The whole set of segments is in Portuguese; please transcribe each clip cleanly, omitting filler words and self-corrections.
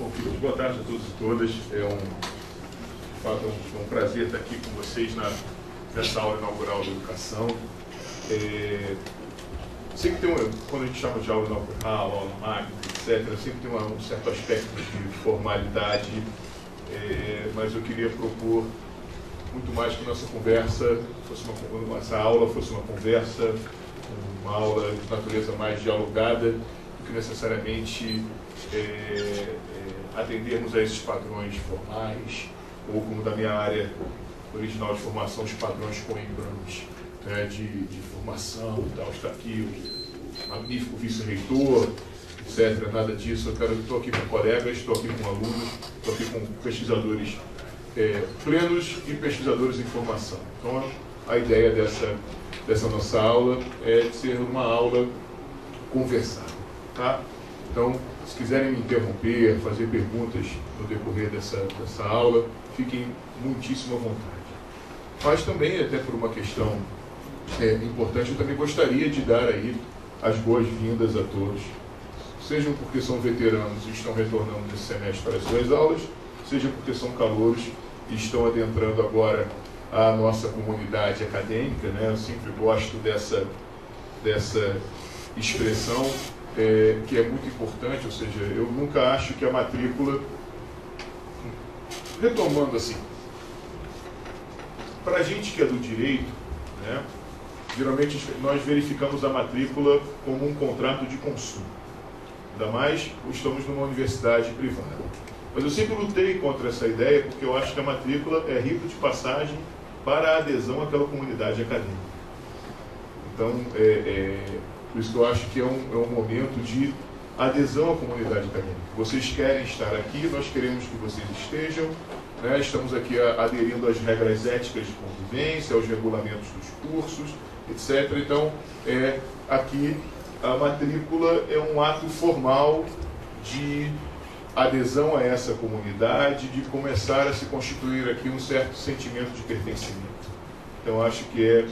Bom, filhos, boa tarde a todos e todas. É um prazer estar aqui com vocês nessa aula inaugural da educação. Sempre tem quando a gente chama de aula inaugural, aula magna, etc., sempre tem um certo aspecto de formalidade, mas eu queria propor muito mais que nossa conversa essa aula fosse uma conversa, uma aula de natureza mais dialogada, do que necessariamente atendermos a esses padrões formais, ou como da minha área original de formação, os padrões Cohen-Browns, né, de formação e tal. Está aqui o magnífico vice-reitor, etc. Nada disso. Estou aqui com colegas, estou aqui com alunos, estou aqui com pesquisadores plenos e pesquisadores em formação. Então, a ideia dessa nossa aula é de ser uma aula conversada, tá? Então, se quiserem me interromper, fazer perguntas no decorrer dessa aula, fiquem muitíssimo à vontade. Mas também, até por uma questão importante, eu também gostaria de dar aí as boas-vindas a todos, sejam porque são veteranos e estão retornando nesse semestre para as suas aulas, seja porque são calouros e estão adentrando agora a nossa comunidade acadêmica, né? Eu sempre gosto dessa expressão, que é muito importante, ou seja, eu nunca acho que a matrícula, retomando assim, para a gente que é do direito, né, geralmente nós verificamos a matrícula como um contrato de consumo, ainda mais estamos numa universidade privada. Mas eu sempre lutei contra essa ideia, porque eu acho que a matrícula é rito de passagem para a adesão àquela comunidade acadêmica. Então, por isso que eu acho que é um momento de adesão à comunidade acadêmica. Vocês querem estar aqui, nós queremos que vocês estejam, né? Estamos aqui aderindo às regras éticas de convivência, aos regulamentos dos cursos, etc. Então, aqui a matrícula é um ato formal de adesão a essa comunidade, de começar a se constituir aqui um certo sentimento de pertencimento. Então, acho que é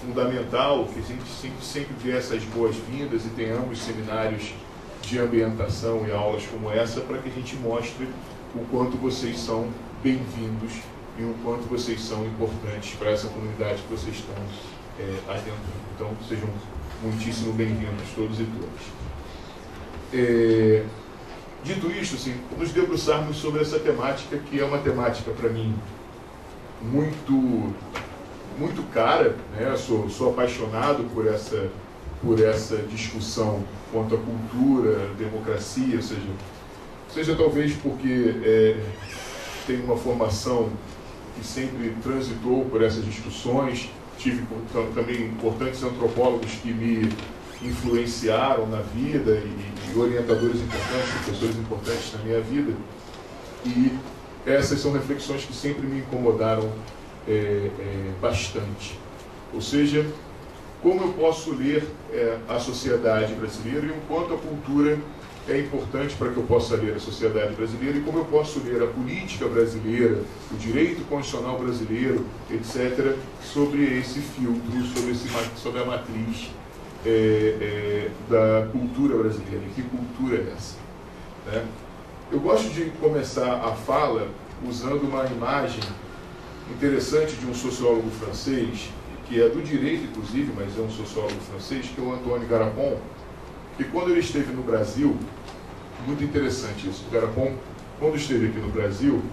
fundamental que a gente sempre dê essas boas-vindas e tenhamos seminários de ambientação e aulas como essa, para que a gente mostre o quanto vocês são bem-vindos e o quanto vocês são importantes para essa comunidade que vocês estão adentrando. Então, sejam muitíssimo bem-vindos todos e todas. Dito isto, assim, nos debruçarmos sobre essa temática, que é uma temática, para mim, muito cara, né? Sou apaixonado por essa discussão quanto à cultura, democracia, seja talvez porque tenho uma formação que sempre transitou por essas discussões, tive também importantes antropólogos que me influenciaram na vida e orientadores importantes, professores importantes na minha vida, e essas são reflexões que sempre me incomodaram bastante. Ou seja, como eu posso ler a sociedade brasileira e o quanto a cultura é importante para que eu possa ler a sociedade brasileira, e como eu posso ler a política brasileira, o direito constitucional brasileiro, etc., sobre esse filtro, sobre a matriz da cultura brasileira. E que cultura é essa? Né? Eu gosto de começar a fala usando uma imagem interessante de um sociólogo francês, que é do direito, inclusive, mas é um sociólogo francês, que é o Antoine Garapon, que quando ele esteve no Brasil, muito interessante isso, o Garapon, quando esteve aqui no Brasil,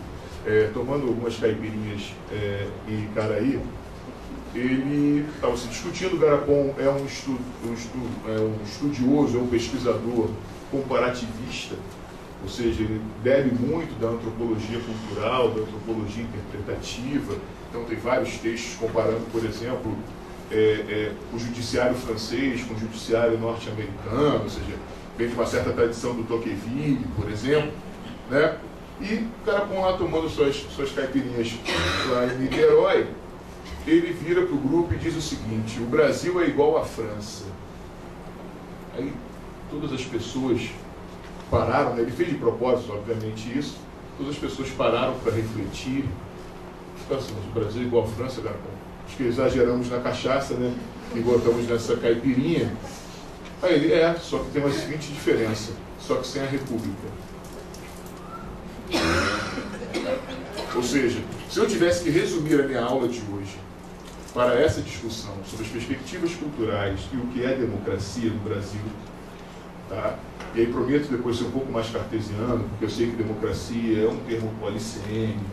tomando algumas caipirinhas em Caraí, ele estava se discutindo. O Garapon é um estudioso, é um pesquisador comparativista, ou seja, ele bebe muito da antropologia cultural, da antropologia interpretativa. Então tem vários textos comparando, por exemplo, o judiciário francês com o judiciário norte-americano, ou seja, vem de uma certa tradição do Tocqueville, por exemplo, né? E o Garapon lá tomando suas caipirinhas lá em Niterói, ele vira para o grupo e diz o seguinte: o Brasil é igual à França. Aí todas as pessoas pararam, né? Ele fez de propósito, obviamente, isso. Todas as pessoas pararam para refletir. O Brasil é igual à França, Garapon. Acho que exageramos na cachaça, né? E botamos nessa caipirinha. Aí ele, só que tem uma seguinte diferença, só que sem a República. Ou seja, se eu tivesse que resumir a minha aula de hoje para essa discussão sobre as perspectivas culturais e o que é democracia no Brasil, tá? E aí prometo depois ser um pouco mais cartesiano, porque eu sei que democracia é um termo polissêmico,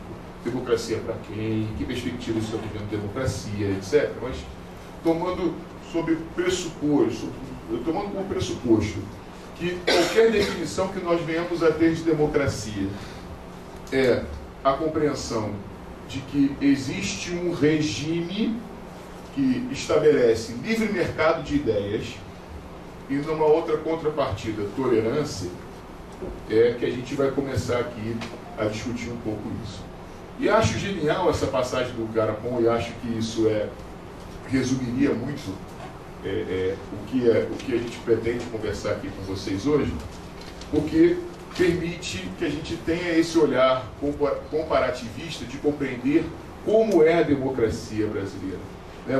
democracia para quem, que perspectiva está vivendo democracia, etc. Mas tomando como pressuposto que qualquer definição que nós venhamos a ter de democracia é a compreensão de que existe um regime que estabelece livre mercado de ideias e numa outra contrapartida, tolerância, é que a gente vai começar aqui a discutir um pouco isso. E acho genial essa passagem do Garapon, e acho que isso resumiria muito o que a gente pretende conversar aqui com vocês hoje, porque permite que a gente tenha esse olhar comparativista de compreender como é a democracia brasileira.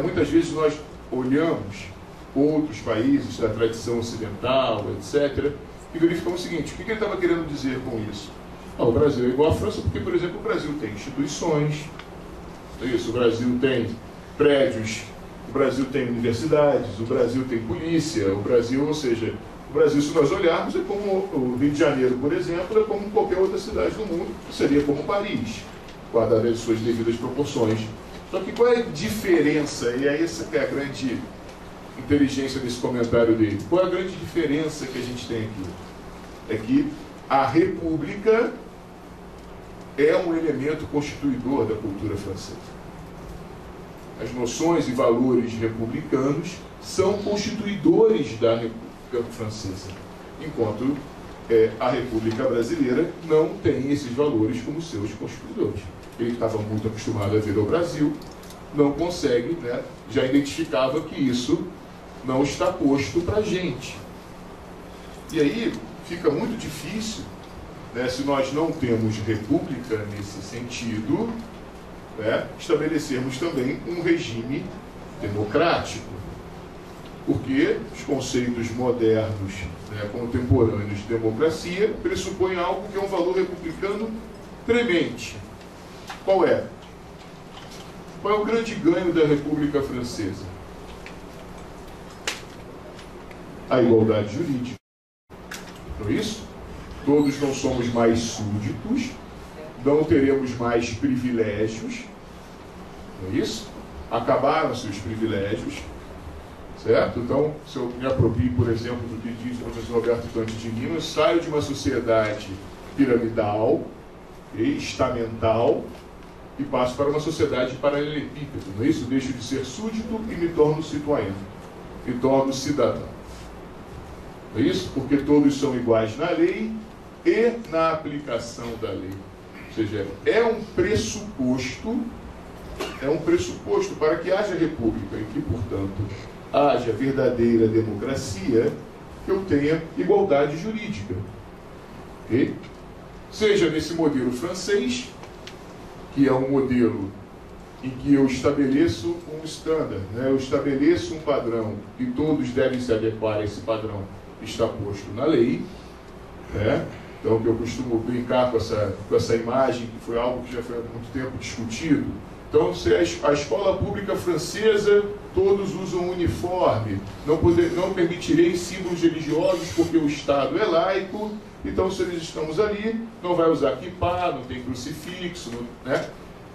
Muitas vezes nós olhamos outros países da tradição ocidental, etc., e verificamos o seguinte: o que ele estava querendo dizer com isso? O Brasil é igual à França porque, por exemplo, o Brasil tem instituições, o Brasil tem prédios, o Brasil tem universidades, o Brasil tem polícia, o Brasil, ou seja, o Brasil, se nós olharmos, é como o Rio de Janeiro, por exemplo, é como qualquer outra cidade do mundo, seria como Paris, guardado as suas devidas proporções. Só que qual é a diferença? E é essa que é a grande inteligência desse comentário dele. Qual é a grande diferença que a gente tem aqui? É que a República é um elemento constituidor da cultura francesa. As noções e valores republicanos são constituidores da República Francesa, enquanto a República Brasileira não tem esses valores como seus constituidores. Ele estava muito acostumado a vir ao Brasil, não consegue, já identificava que isso não está posto para a gente. E aí fica muito difícil, se nós não temos república nesse sentido, estabelecermos também um regime democrático. Porque os conceitos modernos, contemporâneos de democracia pressupõem algo que é um valor republicano premente. Qual é? Qual é o grande ganho da República Francesa? A igualdade jurídica. Não é isso? Todos não somos mais súditos, não teremos mais privilégios, não é isso? Acabaram-se os privilégios, certo? Então, se eu me aproprio, por exemplo, do que diz o professor Roberto Dante de Lima, eu saio de uma sociedade piramidal, estamental, e passo para uma sociedade paralelepípedo, não é isso? Deixo de ser súdito e me torno citoyen, me torno cidadão. Não é isso? Porque todos são iguais na lei e na aplicação da lei. Ou seja, é um pressuposto para que haja república e que, portanto, haja verdadeira democracia, que eu tenha igualdade jurídica. Okay? Seja nesse modelo francês, que é um modelo em que eu estabeleço um standard, eu estabeleço um padrão e todos devem se adequar a esse padrão que está posto na lei. Então, eu costumo brincar com essa imagem, que foi algo que já foi há muito tempo discutido. Então, se a escola pública francesa, todos usam uniforme, não permitirei símbolos religiosos porque o Estado é laico, então se eles estamos ali, não vai usar kippah, não tem crucifixo,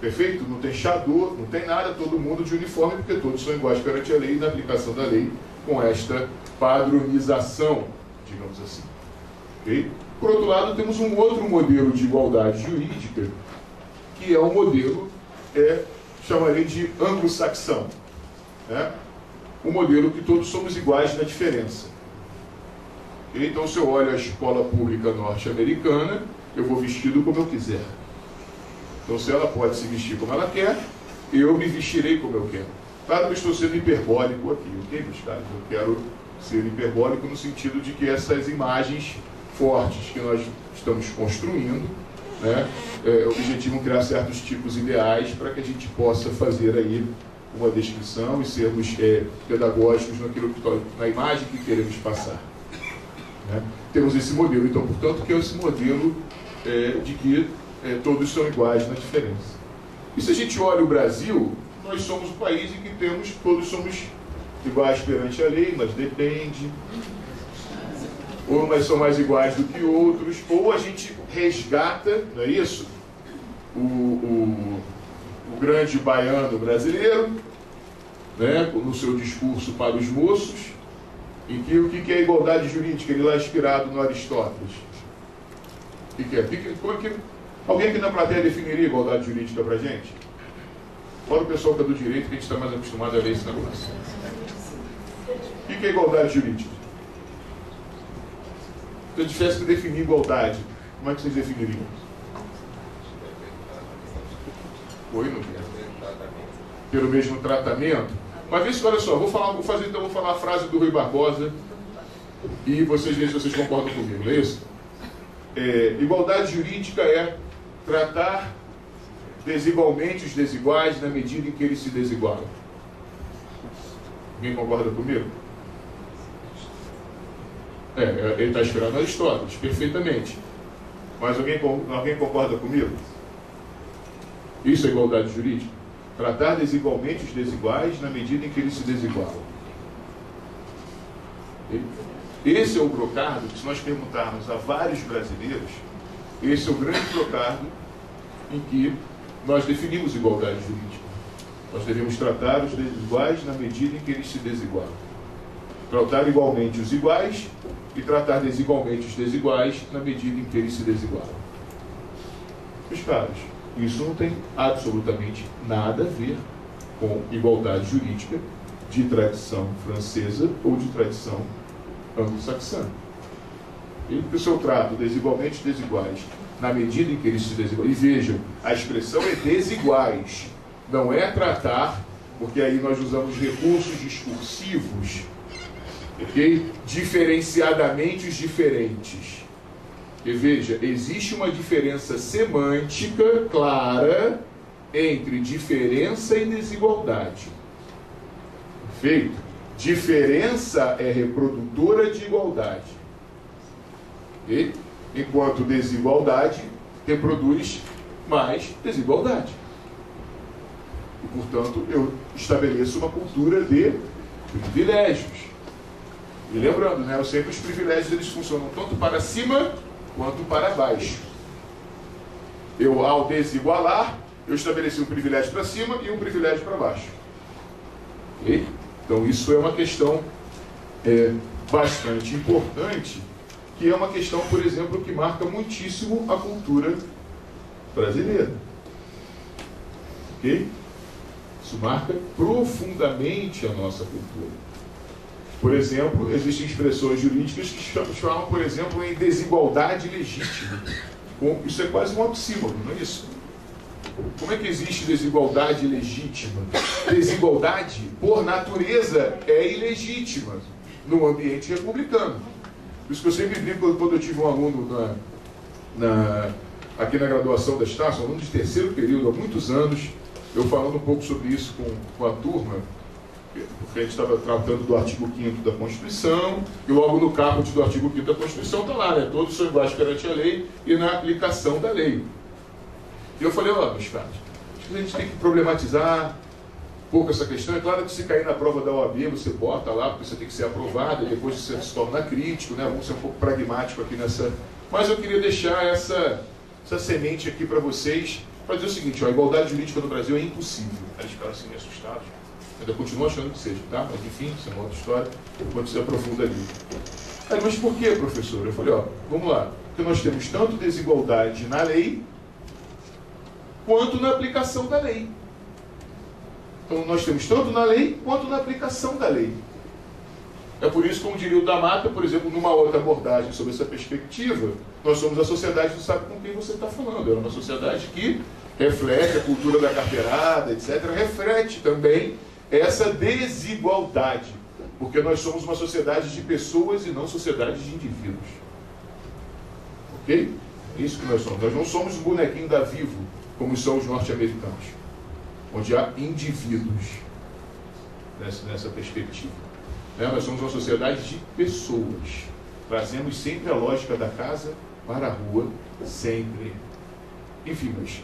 perfeito? Não tem chador, não tem nada, todo mundo de uniforme, porque todos são iguais perante a lei e na aplicação da lei com esta padronização, digamos assim. Okay? Por outro lado, temos um outro modelo de igualdade jurídica, que é um modelo chamarei de anglo-saxão. Um modelo que todos somos iguais na diferença. Então, se eu olho a escola pública norte-americana, eu vou vestido como eu quiser. Então, se ela pode se vestir como ela quer, eu me vestirei como eu quero. Claro que eu estou sendo hiperbólico aqui, ok, meus caros? Eu quero ser hiperbólico no sentido de que essas imagens fortes que nós estamos construindo, objetivam criar certos tipos ideais para que a gente possa fazer aí uma descrição e sermos pedagógicos na imagem que queremos passar. Temos esse modelo, então, portanto, que é esse modelo de que todos são iguais na diferença. E se a gente olha o Brasil, nós somos um país em que todos somos iguais perante a lei, mas depende. Ou umas são mais iguais do que outros, ou a gente resgata, não é isso? O grande baiano brasileiro, né, no seu discurso para os moços, em que o que é igualdade jurídica? Ele lá inspirado no Aristóteles. O que é? Alguém aqui na plateia definiria igualdade jurídica para a gente? Fora o pessoal que é do direito, que a gente está mais acostumado a ler esse negócio. O que é igualdade jurídica? Se eu tivesse que definir igualdade, como é que vocês definiriam? Oi, não quero. Pelo mesmo tratamento? Mas vê se, olha só, vou falar a frase do Rui Barbosa e vocês veem se vocês concordam comigo, não é isso? Igualdade jurídica é tratar desigualmente os desiguais na medida em que eles se desigualam. Alguém concorda comigo? Ele está inspirado no Aristóteles, perfeitamente. Mas alguém concorda comigo? Isso é igualdade jurídica? Tratar desigualmente os desiguais na medida em que eles se desigualam. Esse é o brocardo que, se nós perguntarmos a vários brasileiros, esse é o grande brocardo em que nós definimos igualdade jurídica. Nós devemos tratar os desiguais na medida em que eles se desigualam. Tratar igualmente os iguais e tratar desigualmente os desiguais na medida em que eles se desigualam. Meus caros, isso não tem absolutamente nada a ver com igualdade jurídica de tradição francesa ou de tradição anglo-saxã. Porque se eu trato desigualmente desiguais na medida em que eles se desigualam, e vejam, a expressão é desiguais, não é tratar, porque aí nós usamos recursos discursivos, ok? Diferenciadamente os diferentes. E veja, existe uma diferença semântica clara entre diferença e desigualdade. Perfeito? Diferença é reprodutora de igualdade. Okay? Enquanto desigualdade reproduz mais desigualdade. E, portanto, eu estabeleço uma cultura de privilégios. E lembrando, né, sempre os privilégios eles funcionam tanto para cima quanto para baixo. Ao desigualar, eu estabeleci um privilégio para cima e um privilégio para baixo. Okay? Então, isso é uma questão bastante importante, que é uma questão, por exemplo, que marca muitíssimo a cultura brasileira. Ok? Isso marca profundamente a nossa cultura. Por exemplo, existem expressões jurídicas que falam, por exemplo, em desigualdade legítima. Isso é quase um oxímoron, não é isso? Como é que existe desigualdade legítima? Desigualdade, por natureza, é ilegítima no ambiente republicano. Por isso que eu sempre brinco quando eu tive um aluno aqui na graduação da Estácio, um aluno de terceiro período, há muitos anos, eu falando um pouco sobre isso com a turma, porque a gente estava tratando do artigo 5º da Constituição, e logo no caput do artigo 5º da Constituição está lá, né? Todos são iguais perante a lei e na aplicação da lei. E eu falei, meus caros, acho que a gente tem que problematizar um pouco essa questão. É claro que se cair na prova da OAB, você bota lá, porque você tem que ser aprovado, e depois você se torna crítico, né? Vamos ser um pouco pragmático aqui nessa... Mas eu queria deixar essa semente aqui para vocês, para dizer o seguinte, a igualdade jurídica no Brasil é impossível. Eles ficaram assim meio assustados. Ainda continuo achando que seja, tá? Mas enfim, isso é uma outra história, quando se aprofunda ali. Mas por que, professor? Eu falei, vamos lá. Porque nós temos tanto desigualdade na lei, quanto na aplicação da lei. Então nós temos tanto na lei, quanto na aplicação da lei. É por isso, como diria o da Mata, por exemplo, numa outra abordagem sobre essa perspectiva, nós somos a sociedade que sabe com quem você está falando. É uma sociedade que reflete a cultura da carteirada, etc., reflete também essa desigualdade, porque nós somos uma sociedade de pessoas e não sociedade de indivíduos. Ok? É isso que nós somos. Nós não somos um bonequinho da Vivo, como são os norte-americanos, onde há indivíduos nessa perspectiva. Nós somos uma sociedade de pessoas. Trazemos sempre a lógica da casa para a rua, sempre. Enfim, mas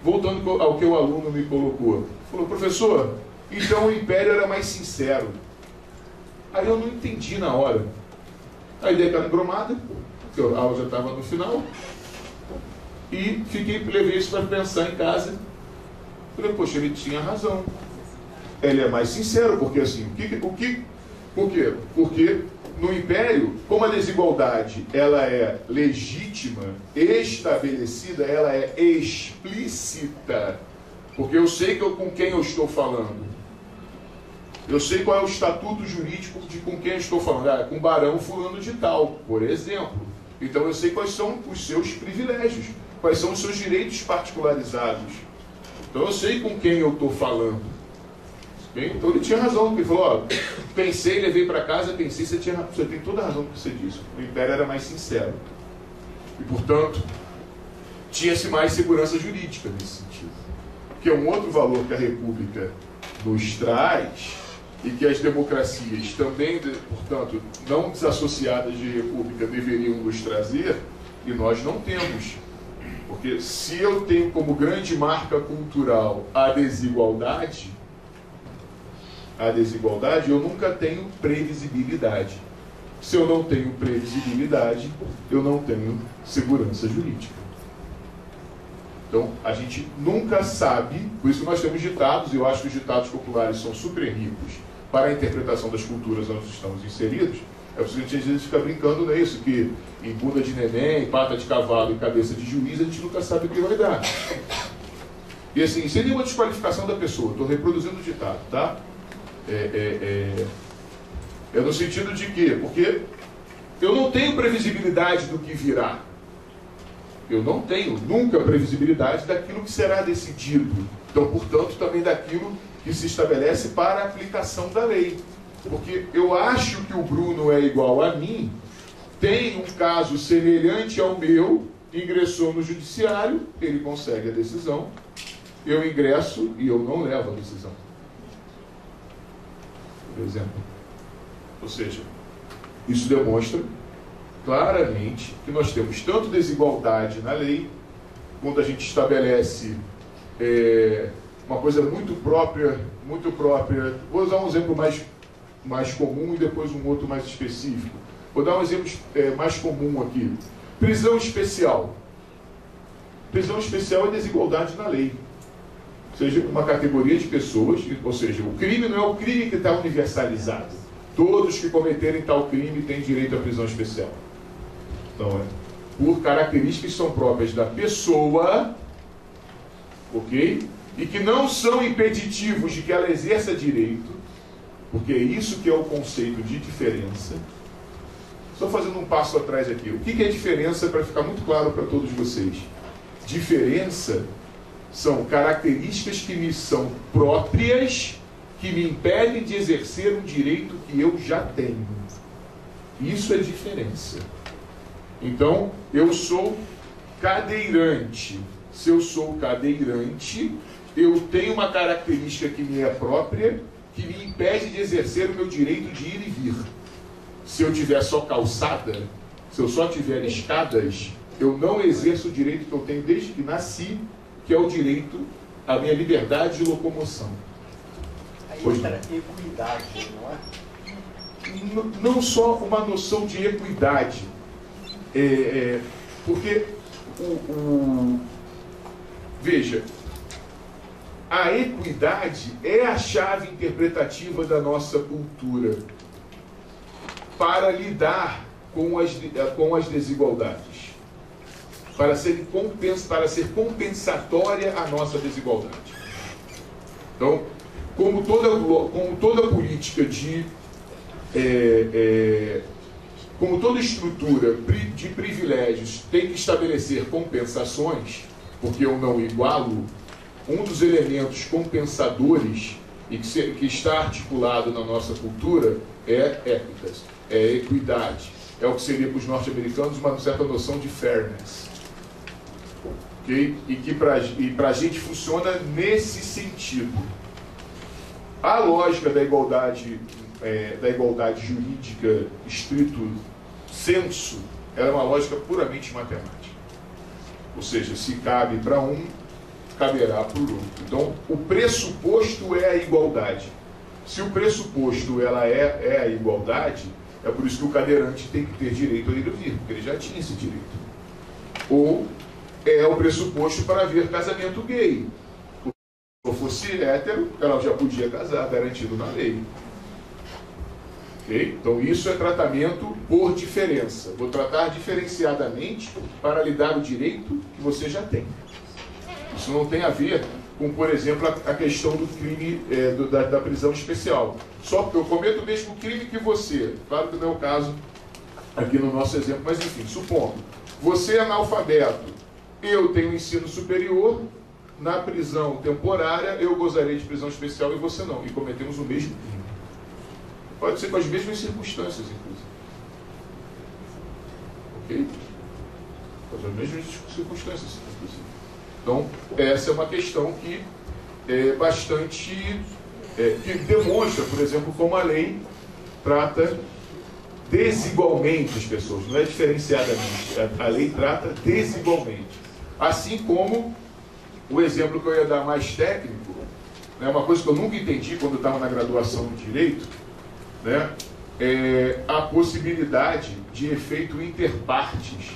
voltando ao que o aluno me colocou, falou, professor, então o Império era mais sincero. Aí eu não entendi na hora. Aí dei aquela embromada, porque a aula já estava no final, e levei isso para pensar em casa. Falei, poxa, ele tinha razão. Ele é mais sincero, porque assim, por quê? Porque no Império, como a desigualdade ela é legítima, estabelecida, ela é explícita, porque eu sei com quem eu estou falando. Eu sei qual é o estatuto jurídico de com quem eu estou falando. Com o barão fulano de tal, por exemplo. Então eu sei quais são os seus privilégios, quais são os seus direitos particularizados. Então eu sei com quem eu estou falando. Bem, então ele tinha razão, porque ele falou, ó, pensei, levei para casa, pensei, você tem toda a razão no que você disse. O Império era mais sincero. E, portanto, tinha-se mais segurança jurídica nesse sentido. Que é um outro valor que a República nos traz e que as democracias também, portanto, não desassociadas de República, deveriam nos trazer, e nós não temos. Porque se eu tenho como grande marca cultural a desigualdade, eu nunca tenho previsibilidade. Se eu não tenho previsibilidade, eu não tenho segurança jurídica. Então, a gente nunca sabe, por isso nós temos ditados, e eu acho que os ditados populares são super ricos para a interpretação das culturas onde estamos inseridos. É por isso que a gente às vezes fica brincando nisso, que em bunda de neném, pata de cavalo e cabeça de juiz, a gente nunca sabe o que vai dar. E assim, sem nenhuma desqualificação da pessoa, estou reproduzindo o ditado, tá? É no sentido de quê? Porque eu não tenho previsibilidade do que virá. Eu não tenho nunca previsibilidade daquilo que será decidido. Então, portanto, também daquilo que se estabelece para a aplicação da lei. Porque eu acho que o Bruno é igual a mim, tem um caso semelhante ao meu, ingressou no judiciário, ele consegue a decisão, eu ingresso e eu não levo a decisão. Por exemplo. Ou seja, isso demonstra claramente que nós temos tanto desigualdade na lei, quando a gente estabelece uma coisa muito própria, vou usar um exemplo mais comum e depois um outro mais específico. Vou dar um exemplo mais comum aqui. Prisão especial. Prisão especial é desigualdade na lei. Ou seja, uma categoria de pessoas, ou seja, o crime não é o crime que está universalizado. Todos que cometerem tal crime têm direito à prisão especial. Então, por características que são próprias da pessoa, ok? E que não são impeditivos de que ela exerça direito, porque é isso que é o conceito de diferença. Só fazendo um passo atrás aqui. O que é diferença, para ficar muito claro para todos vocês? Diferença são características que me são próprias, que me impedem de exercer um direito que eu já tenho. Isso é diferença. Então, eu sou cadeirante. Se eu sou cadeirante, eu tenho uma característica que me é própria, que me impede de exercer o meu direito de ir e vir. Se eu tiver só calçada, se eu só tiver escadas, eu não exerço o direito que eu tenho desde que nasci, que é o direito à minha liberdade de locomoção. Aí entra equidade, não é? Não só uma noção de equidade, porque veja, a equidade é a chave interpretativa da nossa cultura para lidar com as desigualdades, para ser compensatória a nossa desigualdade. Então, como toda política como toda estrutura de privilégios tem que estabelecer compensações, porque eu não igualo, um dos elementos compensadores e que está articulado na nossa cultura é equitas, é equidade. É o que seria para os norte-americanos uma certa noção de fairness. Okay? E que para a gente funciona nesse sentido. A lógica da igualdade jurídica estrito sensu, ela é uma lógica puramente matemática. Ou seja, se cabe para um, caberá para o outro. Então, o pressuposto é a igualdade. Se o pressuposto ela é a igualdade, é por isso que o cadeirante tem que ter direito a ir ouvir, porque ele já tinha esse direito. Ou é o pressuposto para haver casamento gay. Se eu fosse hétero, ela já podia casar, garantido na lei. Okay? Então isso é tratamento por diferença. Vou tratar diferenciadamente para lhe dar o direito que você já tem. Isso não tem a ver com, por exemplo, a questão do crime da prisão especial. Só porque eu cometo o mesmo crime que você. Claro que não é o caso aqui no nosso exemplo, mas enfim, supondo. Você é analfabeto, eu tenho ensino superior, na prisão temporária eu gozarei de prisão especial e você não. E cometemos o mesmo crime. Pode ser com as mesmas circunstâncias, inclusive. Ok? Com as mesmas circunstâncias, inclusive. Então, essa é uma questão que é bastante... que demonstra, por exemplo, como a lei trata desigualmente as pessoas, não é diferenciadamente. A lei trata desigualmente. Assim como o exemplo que eu ia dar mais técnico, né, uma coisa que eu nunca entendi quando eu estava na graduação de Direito, né, é a possibilidade de efeito interpartes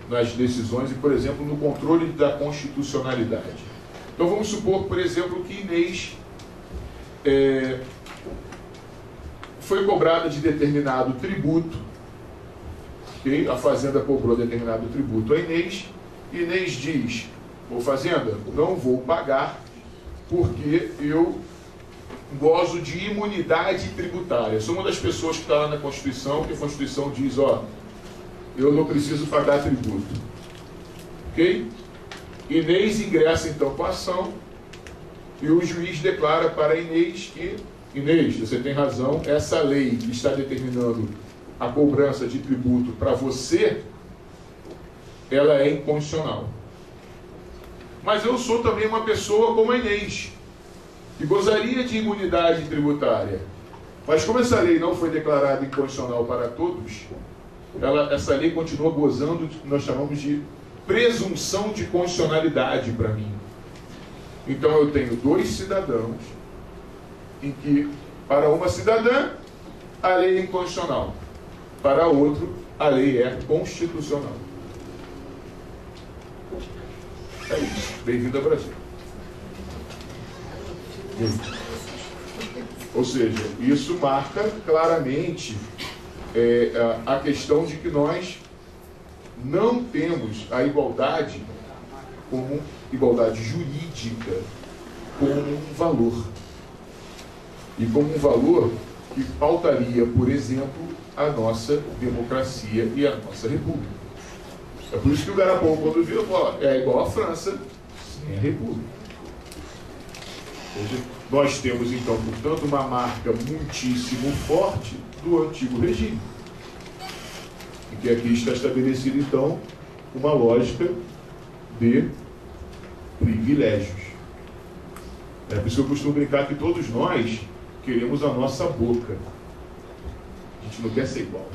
nas decisões e, por exemplo, no controle da constitucionalidade. Então vamos supor, por exemplo, que Inês foi cobrada de determinado tributo, okay? A Fazenda cobrou determinado tributo a Inês, e Inês diz: ô Fazenda, não vou pagar porque eu gozo de imunidade tributária. Sou uma das pessoas que está lá na Constituição, que a Constituição diz, ó, eu não preciso pagar tributo. Ok? Inês ingressa então com a ação e o juiz declara para Inês que, Inês, você tem razão, essa lei que está determinando a cobrança de tributo para você, ela é inconstitucional. Mas eu sou também uma pessoa como a Inês, que gozaria de imunidade tributária. Mas como essa lei não foi declarada inconstitucional para todos, essa lei continua gozando do que nós chamamos de presunção de constitucionalidade para mim. Então eu tenho dois cidadãos em que, para uma cidadã, a lei é inconstitucional. Para outro, a lei é constitucional. É isso. Bem-vindo ao Brasil. Ou seja, isso marca claramente a questão de que nós não temos a igualdade como igualdade jurídica como um valor. E como um valor que pautaria, por exemplo, a nossa democracia e a nossa república. É por isso que o Garapão, quando viu, falou, é igual à França sem a república. Ou seja, nós temos, então, portanto, uma marca muitíssimo forte do antigo regime. E que aqui está estabelecida, então, uma lógica de privilégios. É por isso que eu costumo brincar que todos nós queremos a nossa boca. A gente não quer ser igual.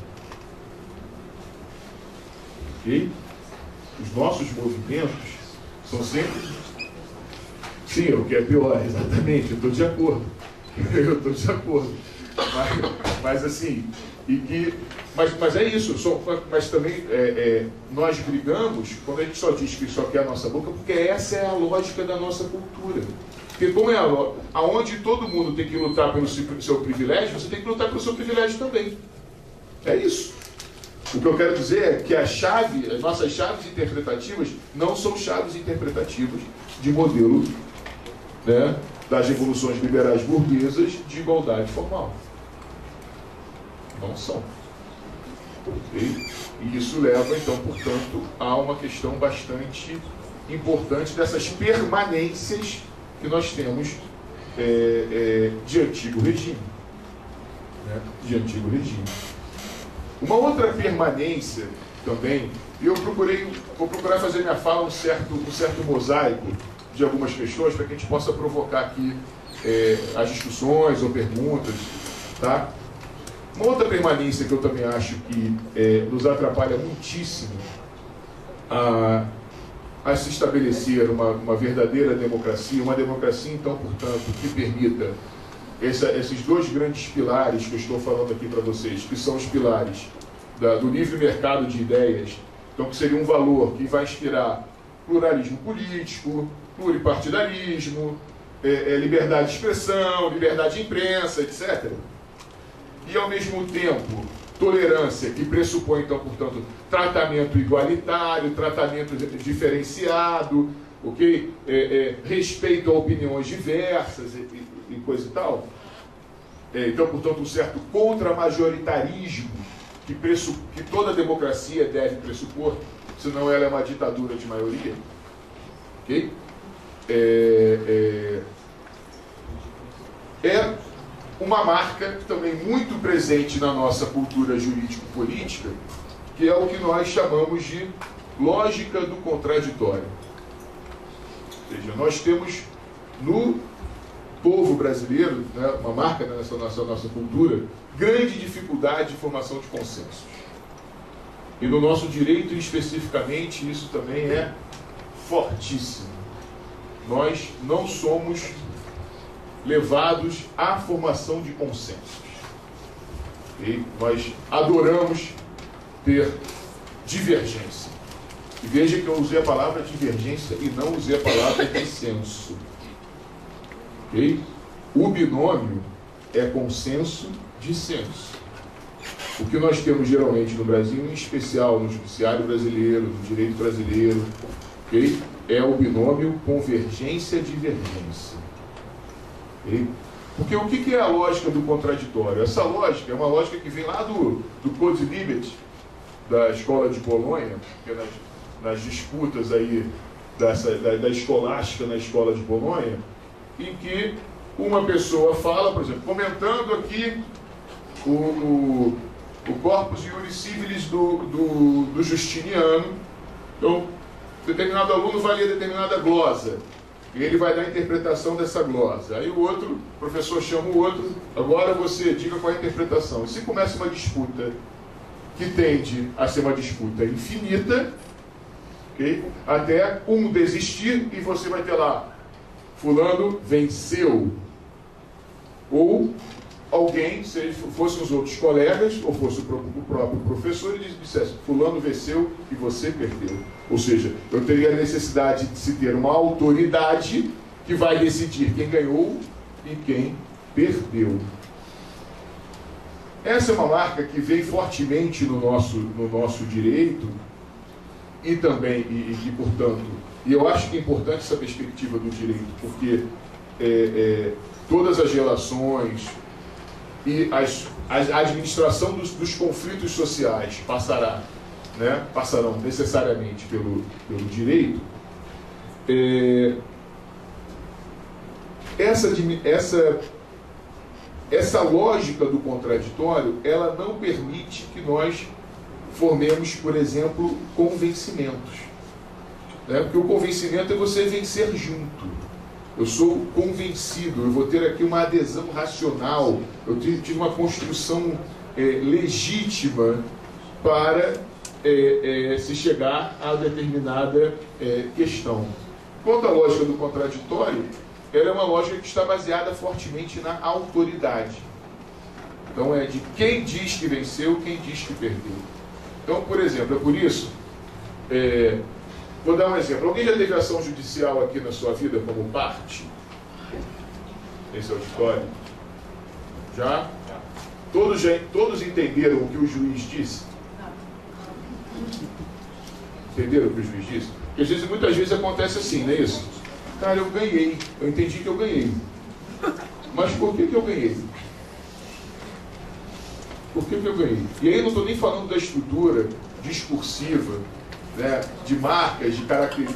Ok? Os nossos movimentos são sempre... Sim, é o que é pior, exatamente, eu estou de acordo. Eu estou de acordo. Mas assim, mas é isso, mas também nós brigamos quando a gente só diz que só quer a nossa boca, porque essa é a lógica da nossa cultura. Porque como é aonde todo mundo tem que lutar pelo seu privilégio, você tem que lutar pelo seu privilégio também. É isso. O que eu quero dizer é que as nossas chaves interpretativas não são chaves interpretativas de modelo, né, das revoluções liberais burguesas de igualdade formal. Não são. Okay? E isso leva, então, portanto, a uma questão bastante importante dessas permanências que nós temos de antigo regime. Né? De antigo regime. Uma outra permanência também, e vou procurar fazer minha fala um certo mosaico de algumas questões para que a gente possa provocar aqui as discussões ou perguntas, tá? Uma outra permanência que eu também acho que nos atrapalha muitíssimo a se estabelecer uma verdadeira democracia, uma democracia, então, portanto, que permita esses dois grandes pilares que eu estou falando aqui para vocês, que são os pilares do livre mercado de ideias, então, que seria um valor que vai inspirar pluralismo político, pluripartidarismo, liberdade de expressão, liberdade de imprensa, etc. E, ao mesmo tempo, tolerância, que pressupõe, então, portanto, tratamento igualitário, tratamento diferenciado, okay? Respeito a opiniões diversas e coisa e tal. Então, portanto, um certo contramajoritarismo que toda democracia deve pressupor, senão ela é uma ditadura de maioria. Okay? É uma marca também muito presente na nossa cultura jurídico-política, que é o que nós chamamos de lógica do contraditório. Ou seja, nós temos no povo brasileiro, né, uma marca nessa nossa cultura, grande dificuldade de formação de consensos. E no nosso direito, especificamente, isso também é fortíssimo. Nós não somos levados à formação de consensos. E nós adoramos ter divergência. E veja que eu usei a palavra divergência e não usei a palavra dissenso. Okay? O binômio é consenso, dissenso. O que nós temos geralmente no Brasil, em especial no judiciário brasileiro, no direito brasileiro, okay? É o binômio convergência-divergência. Okay? Porque o que é a lógica do contraditório? Essa lógica é uma lógica que vem lá do Code Libet, da escola de Bolonha, que é nas disputas aí da escolástica na escola de Bolonha, em que uma pessoa fala, por exemplo, comentando aqui o corpus iuris civilis do Justiniano. Então, determinado aluno vai ler determinada glosa, e ele vai dar a interpretação dessa glosa. Aí o professor chama o outro, agora você diga qual é a interpretação. E se começa uma disputa que tende a ser uma disputa infinita, okay? Até um desistir e você vai ter lá, fulano venceu. Ou alguém, se fossem os outros colegas, ou fosse o próprio professor, ele dissesse, fulano venceu e você perdeu. Ou seja, eu teria a necessidade de se ter uma autoridade que vai decidir quem ganhou e quem perdeu. Essa é uma marca que vem fortemente no nosso direito e também, e portanto, e eu acho que é importante essa perspectiva do direito, porque todas as relações e a administração dos conflitos sociais passarão necessariamente pelo direito. Essa lógica do contraditório, ela não permite que nós formemos, por exemplo, convencimentos. Porque o convencimento é você vencer junto. Eu sou convencido, eu vou ter aqui uma adesão racional, eu tive uma construção legítima para se chegar a determinada questão. Quanto à lógica do contraditório, ela é uma lógica que está baseada fortemente na autoridade. Então é de quem diz que venceu, quem diz que perdeu. Então, por exemplo, é por isso... Vou dar um exemplo. Alguém já teve ação judicial aqui na sua vida como parte? Nesse auditório? Já? Todos entenderam o que o juiz disse? Entenderam o que o juiz disse? Porque muitas vezes acontece assim, não é isso? Cara, eu ganhei. Eu entendi que eu ganhei. Mas por que eu ganhei? Por que eu ganhei? E aí eu não estou nem falando da estrutura discursiva, né, de marcas que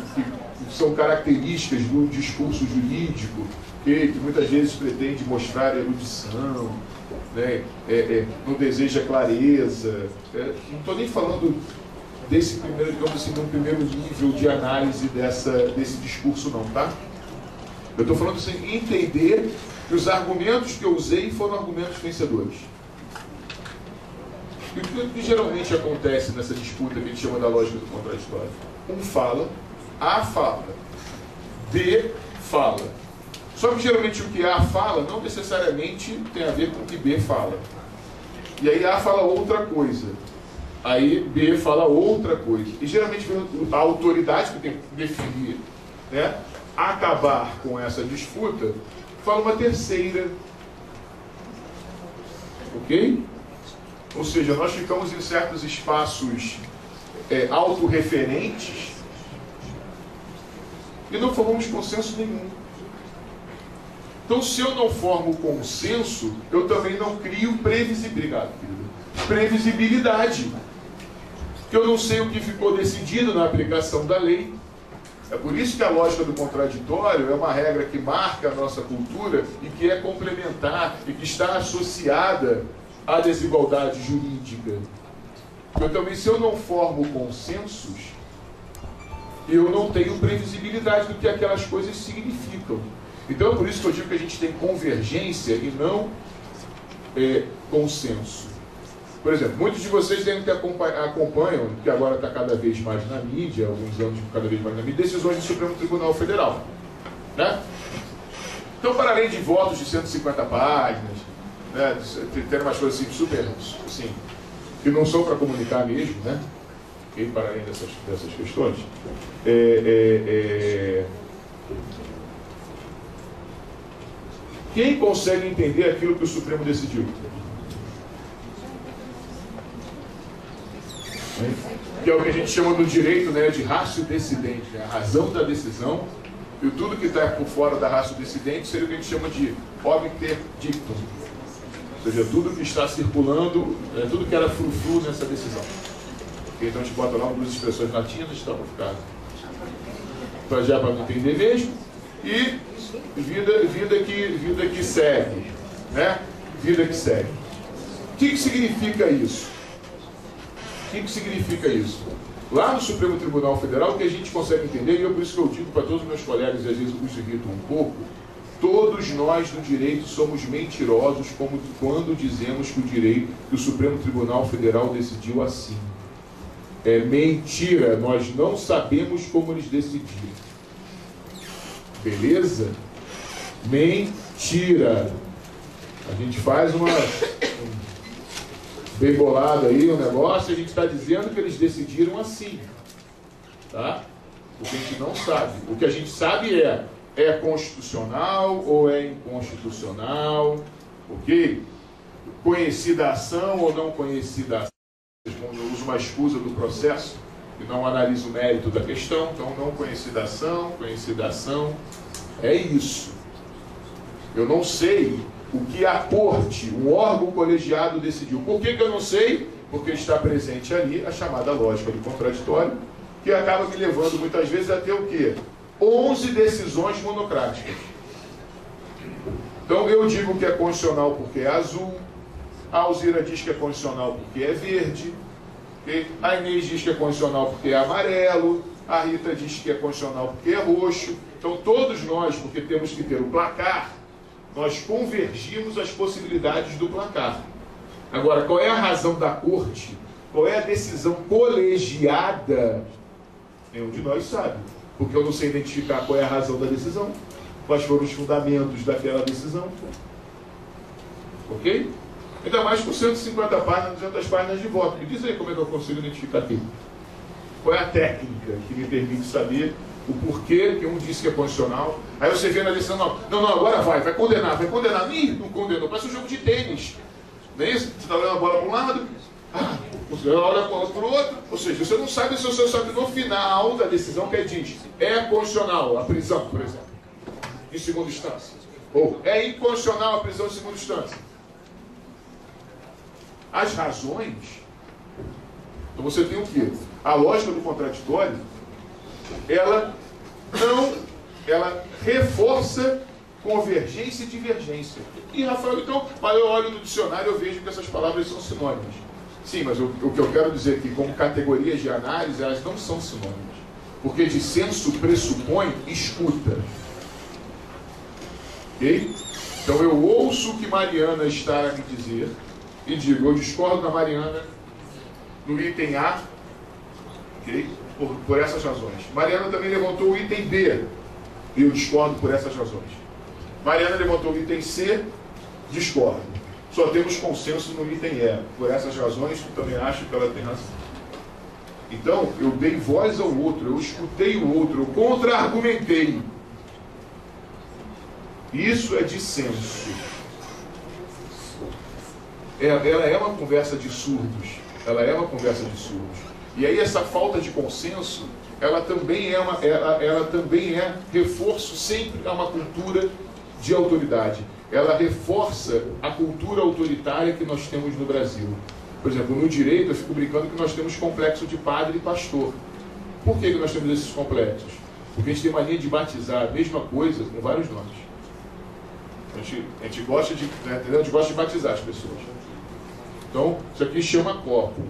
são características do discurso jurídico, que muitas vezes pretende mostrar erudição, né, não deseja clareza. Não estou nem falando desse primeiro, digamos assim, de um primeiro nível de análise desse discurso não, tá? Eu estou falando assim, entender que os argumentos que eu usei foram argumentos vencedores. E o que geralmente acontece nessa disputa que a gente chama da lógica do contraditório? Um fala A fala, B fala. Só que geralmente o que A fala não necessariamente tem a ver com o que B fala. E aí A fala outra coisa. Aí B fala outra coisa. E geralmente a autoridade que tem que definir, né, acabar com essa disputa, fala uma terceira. Ok? Ou seja, nós ficamos em certos espaços autorreferentes e não formamos consenso nenhum. Então, se eu não formo consenso, eu também não crio previsibilidade. Porque eu não sei o que ficou decidido na aplicação da lei. É por isso que a lógica do contraditório é uma regra que marca a nossa cultura e que é complementar e que está associada à desigualdade jurídica. Eu também, se eu não formo consensos, eu não tenho previsibilidade do que aquelas coisas significam. Então é por isso que eu digo que a gente tem convergência e não consenso. Por exemplo, muitos de vocês devem ter acompanham, que agora está cada vez mais na mídia, alguns anos cada vez mais na mídia, decisões do Supremo Tribunal Federal. Né? Então, para além de votos de 150 páginas, né, tem umas coisas assim, super, assim, que não são para comunicar mesmo, né? E para além dessas questões, quem consegue entender aquilo que o Supremo decidiu? Que é o que a gente chama no direito, né, de ratio decidente, né, a razão da decisão, e tudo que está por fora da ratio decidente seria o que a gente chama de obter dictum, ou seja, tudo que está circulando, tudo que era frufru nessa decisão. Então a gente bota lá duas expressões latinas, está para ficar já para não entender mesmo, e vida que segue, né? Vida que segue. O que significa isso? O que significa isso? Lá no Supremo Tribunal Federal, o que a gente consegue entender, e é por isso que eu digo para todos os meus colegas, e às vezes os irritam um pouco, todos nós do direito somos mentirosos quando dizemos que o Supremo Tribunal Federal decidiu assim. É mentira, nós não sabemos como eles decidiram. Beleza? Mentira. A gente faz bem bolado aí o negócio, a gente está dizendo que eles decidiram assim. Tá? Porque a gente não sabe. O que a gente sabe é constitucional ou é inconstitucional, ok? Conhecida a ação ou não conhecida a ação. Quando eu uso uma escusa do processo e não analiso o mérito da questão, então não conhecida a ação, é isso. Eu não sei o que a corte, um órgão colegiado decidiu. Por que eu não sei? Porque está presente ali a chamada lógica do contraditório, que acaba me levando muitas vezes a ter o quê? 11 decisões monocráticas. Então eu digo que é constitucional porque é azul, a Alzira diz que é constitucional porque é verde, a Inês diz que é constitucional porque é amarelo, a Rita diz que é constitucional porque é roxo. Então todos nós, porque temos que ter o placar, nós convergimos as possibilidades do placar. Agora, qual é a razão da corte? Qual é a decisão colegiada? Nenhum de nós sabe. Porque eu não sei identificar qual é a razão da decisão, quais foram os fundamentos daquela decisão. Ok? Ainda mais com 150 páginas, 200 páginas de voto. Me diz aí como é que eu consigo identificar aquilo. Qual é a técnica que me permite saber o porquê que um disse que é constitucional? Aí você vê na decisão, não, agora vai condenar. Ih, não condenou, parece um jogo de tênis. Não é isso? Você está olhando a bola para um lado, você olha a bola para o outro, ou seja, você não sabe se você sabe no final da decisão que diz é constitucional a prisão, por exemplo, em segunda instância. Ou é inconstitucional a prisão em segunda instância. As razões. Então você tem o quê? A lógica do contraditório, ela reforça convergência e divergência. E, Rafael, então, mas eu olho no dicionário e eu vejo que essas palavras são sinônimas. Sim, mas o que eu quero dizer aqui, como categorias de análise, elas não são sinônimas. Porque dissenso pressupõe escuta. Ok? Então eu ouço o que Mariana está a me dizer e digo, eu discordo da Mariana no item A, ok? por essas razões. Mariana também levantou o item B. Eu discordo por essas razões. Mariana levantou o item C. Discordo. Só temos consenso no item E. Por essas razões, eu também acho que ela tem razão. Então, eu dei voz ao outro, eu escutei o outro, eu contra-argumentei. Isso é dissenso. Ela é uma conversa de surdos. Ela é uma conversa de surdos. E aí essa falta de consenso, ela também é reforço sempre a uma cultura de autoridade. Ela reforça a cultura autoritária que nós temos no Brasil. Por exemplo, no direito, eu fico brincando que nós temos complexo de padre e pastor. Por que nós temos esses complexos? Porque a gente tem mania de batizar a mesma coisa com vários nomes. A gente gosta de, né, a gente gosta de batizar as pessoas. Então, isso aqui chama copo.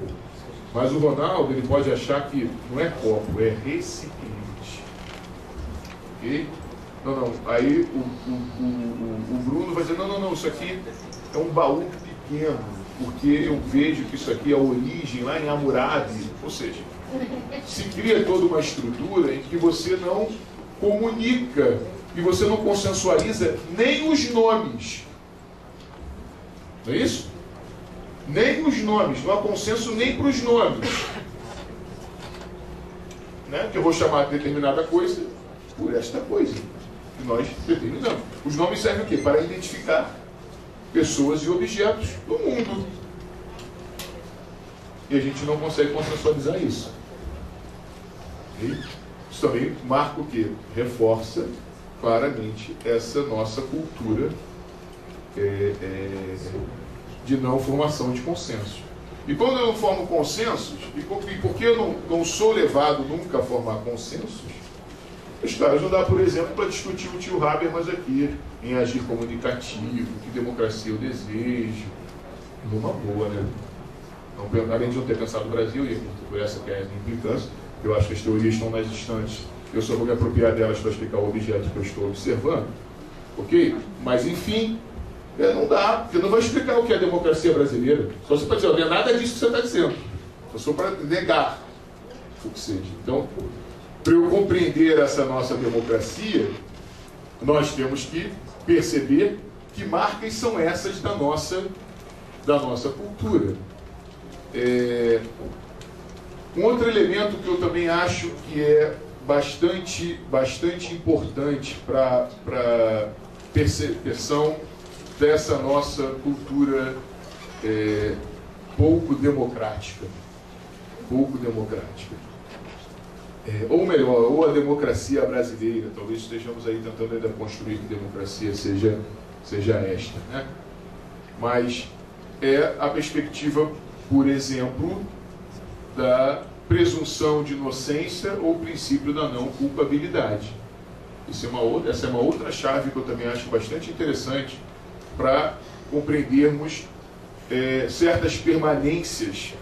Mas o Ronaldo, ele pode achar que não é copo, é recipiente. Ok? Não. Aí o Bruno vai dizer, não, isso aqui é um baú pequeno, porque eu vejo que isso aqui é a origem lá em Hammurabi. Ou seja, se cria toda uma estrutura em que você não comunica e você não consensualiza nem os nomes. Não é isso? Nem os nomes. Não há consenso nem para os nomes. Né? Que eu vou chamar de determinada coisa por esta coisa que nós determinamos. Os nomes servem o quê? Para identificar pessoas e objetos do mundo. E a gente não consegue consensualizar isso. Okay? Isso também marca o quê? Reforça claramente essa nossa cultura de não formação de consensos. E quando eu não formo consensos, e porque eu não sou levado nunca a formar consensos, os caras não dá, por exemplo, para discutir o tio Habermas aqui, em agir comunicativo, que democracia eu desejo, numa boa, né? Não, além de não ter pensado no Brasil, e por essa que é a minha implicância, eu acho que as teorias estão mais distantes, eu só vou me apropriar delas para explicar o objeto que eu estou observando, ok? Mas, enfim, não dá, porque não vai explicar o que é a democracia brasileira. Só você pode dizer, não é nada disso que você está dizendo, só para negar o que seja. Então, para eu compreender essa nossa democracia, nós temos que perceber que marcas são essas da nossa cultura. Um outro elemento que eu também acho que é bastante importante para a percepção dessa nossa cultura pouco democrática. Ou melhor, ou a democracia brasileira, talvez estejamos aí tentando ainda construir que democracia seja esta, né? Mas é a perspectiva, por exemplo, da presunção de inocência ou princípio da não culpabilidade. Essa é uma outra chave que eu também acho bastante interessante para compreendermos certas permanências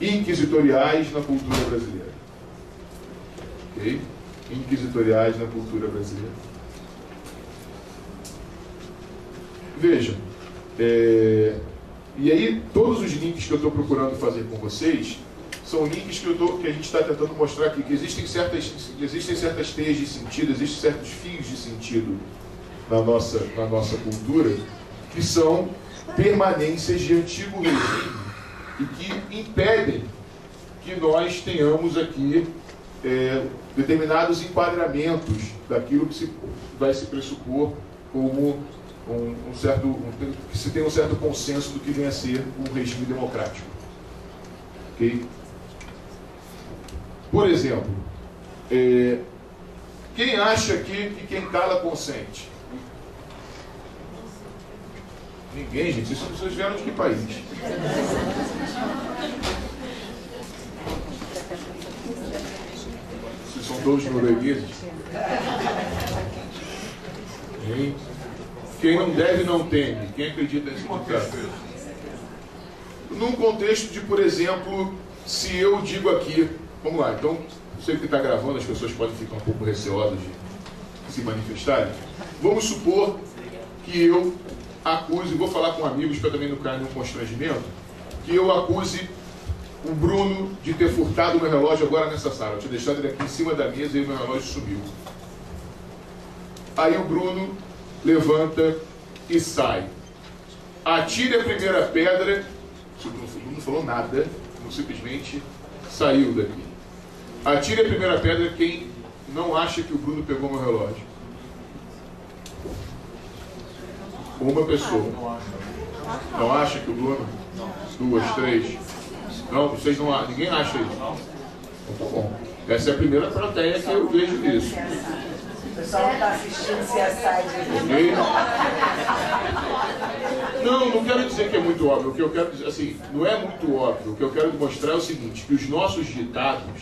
inquisitoriais na cultura brasileira. Ok? Inquisitoriais na cultura brasileira. Vejam, e aí todos os links que eu estou procurando fazer com vocês são links que a gente está tentando mostrar aqui, que existem certas teias de sentido, existem certos fios de sentido na nossa cultura, que são permanências de antigo regime e que impedem que nós tenhamos aqui determinados enquadramentos daquilo que vai se pressupor como que se tem um certo consenso do que vem a ser um regime democrático. Okay? Por exemplo, quem acha aqui que quem cala consente? Ninguém, gente. Vocês vieram de que país? Vocês são todos noruegueses? Quem não deve, não teme. Quem acredita nesse ditado? Num contexto de, por exemplo, se eu digo aqui... Vamos lá, então, sei que está gravando, as pessoas podem ficar um pouco receosas de se manifestarem. Vamos supor que eu acuse, vou falar com amigos para também não cair num constrangimento, que eu acuse o Bruno de ter furtado o meu relógio agora nessa sala. Eu tinha deixado ele aqui em cima da mesa e o meu relógio sumiu. Aí o Bruno levanta e sai. Atire a primeira pedra. O Bruno não falou nada, não simplesmente saiu daqui. Atire a primeira pedra quem não acha que o Bruno pegou meu relógio. Uma pessoa. Não acha que o Bruno? Duas, três. Não, vocês não acham. Ninguém acha isso. Então tá bom. Essa é a primeira plateia que eu vejo isso. O pessoal não está assistindo CSI. Okay? Não quero dizer que é muito óbvio. O que eu quero dizer, assim, não é muito óbvio. O que eu quero mostrar é o seguinte, que os nossos ditados,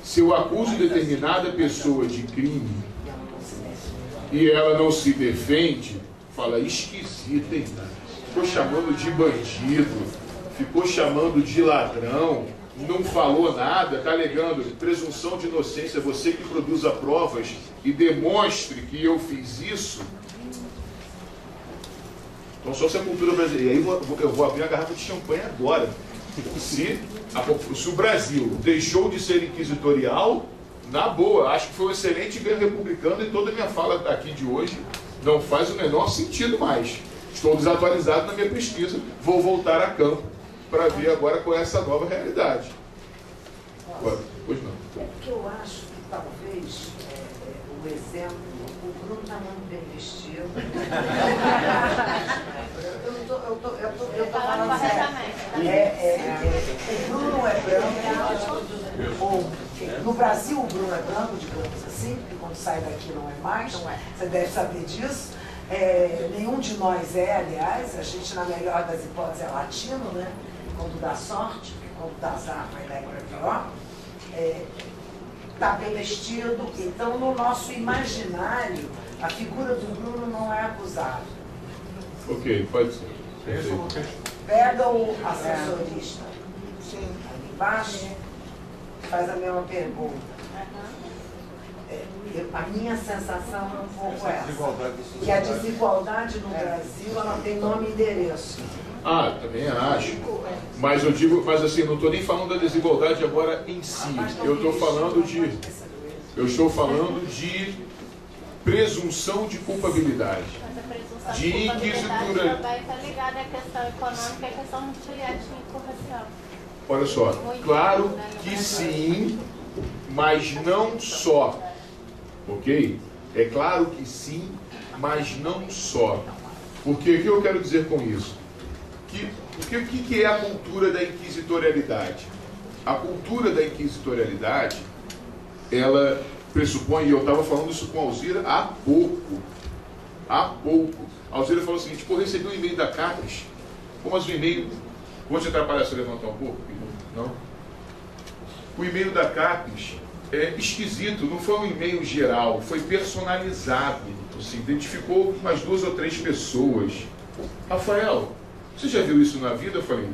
se eu acuso determinada pessoa de crime e ela não se defende, fala, esquisita, hein? Ficou chamando de bandido, ficou chamando de ladrão, não falou nada, está alegando presunção de inocência, você que produza provas e demonstre que eu fiz isso. Então só se a cultura brasileira. E aí eu vou abrir a garrafa de champanhe agora. Se o Brasil deixou de ser inquisitorial, na boa, acho que foi um excelente ganho republicano e toda a minha fala aqui de hoje não faz o menor sentido mais. Estou desatualizado na minha pesquisa, vou voltar a campo para ver agora qual é essa nova realidade. Pois não. É porque eu acho que talvez o exemplo, o Bruno está muito bem vestido. Eu estou falando sério. O Bruno é branco. No Brasil o Bruno é branco, digamos assim, porque quando sai daqui não é mais. Você deve saber disso. Nenhum de nós é, aliás, a gente na melhor das hipóteses é latino, né? Quando dá sorte, porque quando dá azar vai dar para pior. Está bem vestido, então no nosso imaginário a figura do Bruno não é acusada. Ok, pode ser. Pega o assessorista ali embaixo, faz a mesma pergunta. A minha sensação é um pouco essa, que a desigualdade no Brasil ela tem nome e endereço. Também acho. Mas eu digo, mas assim, não estou nem falando da desigualdade agora em si. Eu estou falando de presunção de culpabilidade. De inquisitura. Também está ligada à questão econômica e à questão político-racial. Olha só, claro que sim, mas não só. Ok? É claro que sim, mas não só. Porque o que eu quero dizer com isso? O que é a cultura da inquisitorialidade? A cultura da inquisitorialidade, ela pressupõe, e eu estava falando isso com a Alzira há pouco. A Alzira falou o seguinte, pô, recebi um e-mail da Capes, mas o e-mail... Vou te atrapalhar se eu levantar um pouco? Não? O e-mail da Capes é esquisito, não foi um e-mail geral, foi personalizado. Assim, identificou umas 2 ou 3 pessoas. Rafael, você já viu isso na vida? Eu falei,